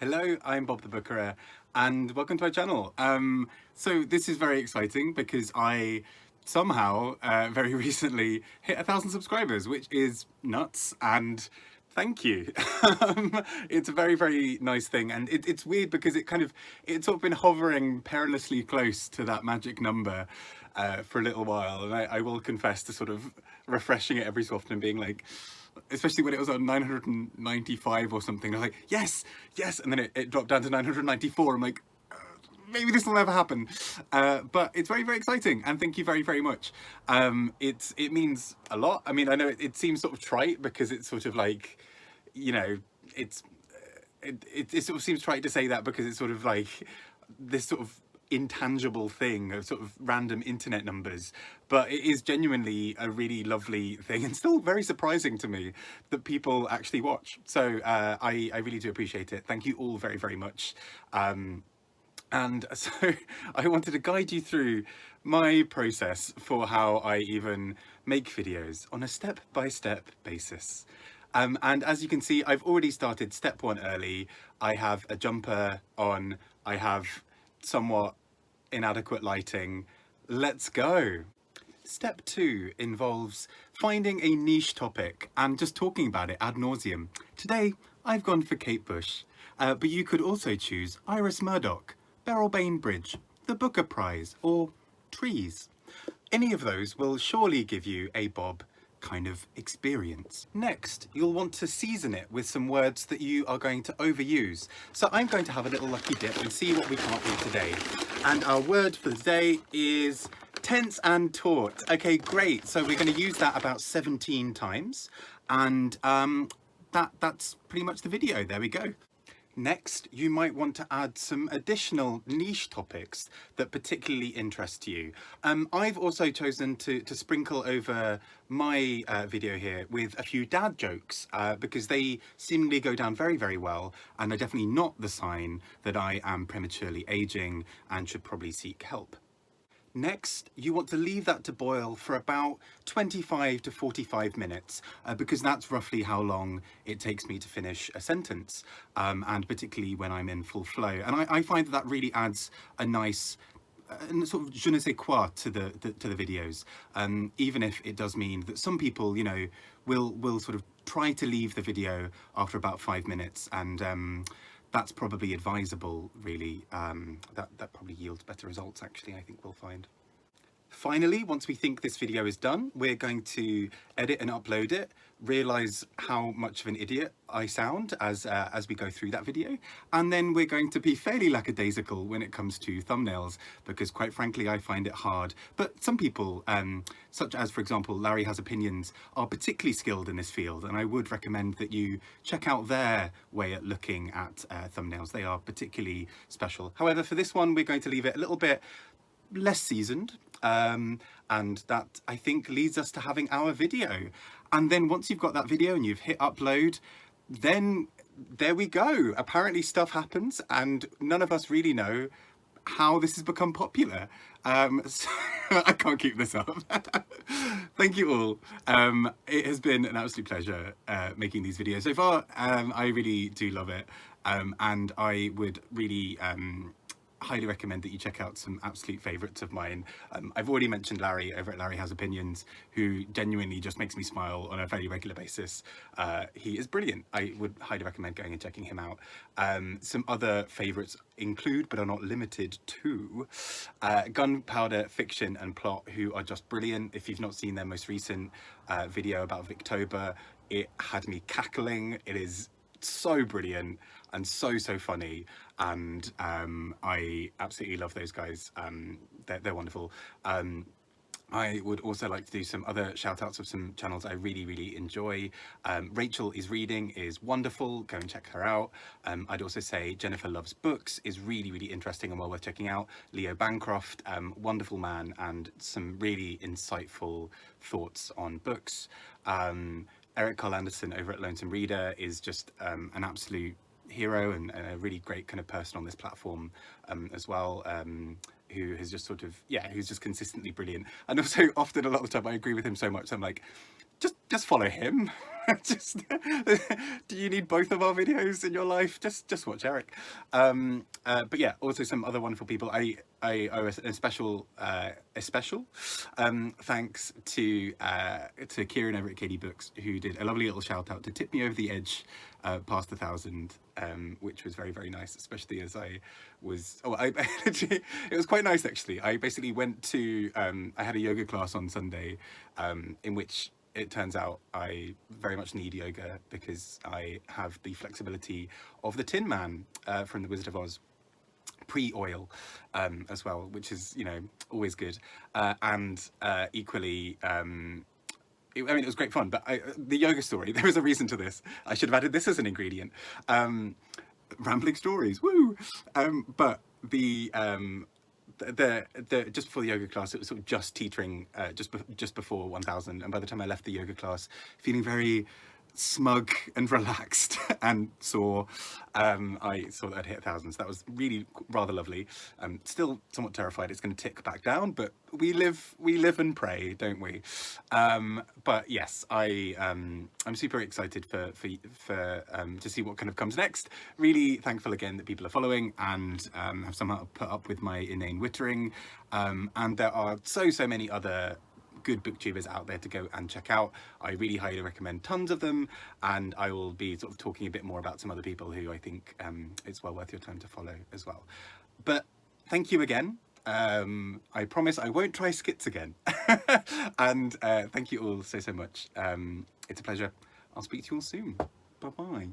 Hello, I'm Bob the Bookerer, and welcome to my channel. So this is very exciting because I somehow very recently hit 1,000 subscribers, which is nuts, and thank you. It's a very, very nice thing, and it's weird because it's sort of been hovering perilously close to that magic number for a little while, and I will confess to sort of refreshing it every so often and being like, especially when it was on 995 or something, I was like, yes, yes, and then it dropped down to 994. I'm like, maybe this will never happen, but it's very, very exciting, and thank you very, very much. It means a lot. I mean, I know it seems sort of trite because it's sort of like, you know, it sort of seems trite to say that because it's sort of like this sort of intangible thing of sort of random internet numbers, but it is genuinely a really lovely thing and still very surprising to me that people actually watch. So I really do appreciate it. Thank you all very, very much. And so I wanted to guide you through my process for how I even make videos on a step-by-step basis. And as you can see, I've already started step one early. I have a jumper on, I have somewhat inadequate lighting. Let's go. Step two involves finding a niche topic and just talking about it ad nauseum. Today, I've gone for Kate Bush, but you could also choose Iris Murdoch, Beryl Bainbridge, the Booker Prize, or trees. Any of those will surely give you a Bob kind of experience. Next, you'll want to season it with some words that you are going to overuse. So I'm going to have a little lucky dip and see what we come up with today. And our word for the day is tense and taut. Okay, great. So we're going to use that about 17 times. And that's pretty much the video. There we go. Next, you might want to add some additional niche topics that particularly interest you. I've also chosen to sprinkle over my video here with a few dad jokes because they seemingly go down very, very well, and are definitely not the sign that I am prematurely aging and should probably seek help. Next, you want to leave that to boil for about 25 to 45 minutes because that's roughly how long it takes me to finish a sentence, and particularly when I'm in full flow. And I find that really adds a nice sort of je ne sais quoi to the videos, even if it does mean that some people, you know, will sort of try to leave the video after about 5 minutes, and that's probably advisable, really. That probably yields better results, actually, I think we'll find. Finally, once we think this video is done, we're going to edit and upload it, realise how much of an idiot I sound as we go through that video, and then we're going to be fairly lackadaisical when it comes to thumbnails, because quite frankly I find it hard. But some people, such as, for example, Larry Has Opinions, are particularly skilled in this field, and I would recommend that you check out their way at looking at thumbnails. They are particularly special. However, for this one, we're going to leave it a little bit less seasoned, and that, I think, leads us to having our video. And then once you've got that video and you've hit upload, then there we go. Apparently stuff happens, and none of us really know how this has become popular. So I can't keep this up. Thank you all. It has been an absolute pleasure making these videos so far. I really do love it, and I would really highly recommend that you check out some absolute favourites of mine. I've already mentioned Larry over at Larry Has Opinions, who genuinely just makes me smile on a very regular basis. He is brilliant. I would highly recommend going and checking him out. Some other favourites include, but are not limited to, Gunpowder Fiction and Plot, who are just brilliant. If you've not seen their most recent video about Victober, it had me cackling. It is so brilliant and so funny, and I absolutely love those guys. They're wonderful. I would also like to do some other shout outs of some channels I really enjoy. Rachel is Reading is wonderful, go and check her out. I'd also say Jennifer Loves Books is really interesting and well worth checking out. Leo Bancroft, wonderful man, and some really insightful thoughts on books. Eric Carl Anderson over at Lonesome Reader is just an absolute hero and a really great kind of person on this platform as well, who has just sort of, yeah, who's just consistently brilliant. And also often a lot of the time I agree with him so much, I'm like, just follow him. Just do you need both of our videos in your life? Just watch Eric. But yeah, also some other wonderful people. I owe a special thanks to Kieran over at KD Books, who did a lovely little shout out to tip me over the edge past 1,000, which was very, very nice, especially as I was, it was quite nice actually. I basically went to, I had a yoga class on Sunday, in which it turns out I very much need yoga because I have the flexibility of the Tin Man from The Wizard of Oz, pre-oil as well, which is, you know, always good. And equally, I mean, it was great fun, but the yoga story, there was a reason to this. I should have added this as an ingredient. Rambling stories, woo! But the just before the yoga class, it was sort of just teetering just before 1,000, and by the time I left the yoga class, feeling very smug and relaxed and sore, I saw that I'd hit 1,000. So that was really rather lovely. Still somewhat terrified it's going to tick back down, but we live and pray, don't we? But yes, I'm super excited for to see what kind of comes next. Really thankful again that people are following and have somehow put up with my inane wittering. And there are so many other good booktubers out there to go and check out. I really highly recommend tons of them, and I will be sort of talking a bit more about some other people who I think it's well worth your time to follow as well. But thank you again. I promise I won't try skits again. And thank you all so much. It's a pleasure. I'll speak to you all soon. Bye bye.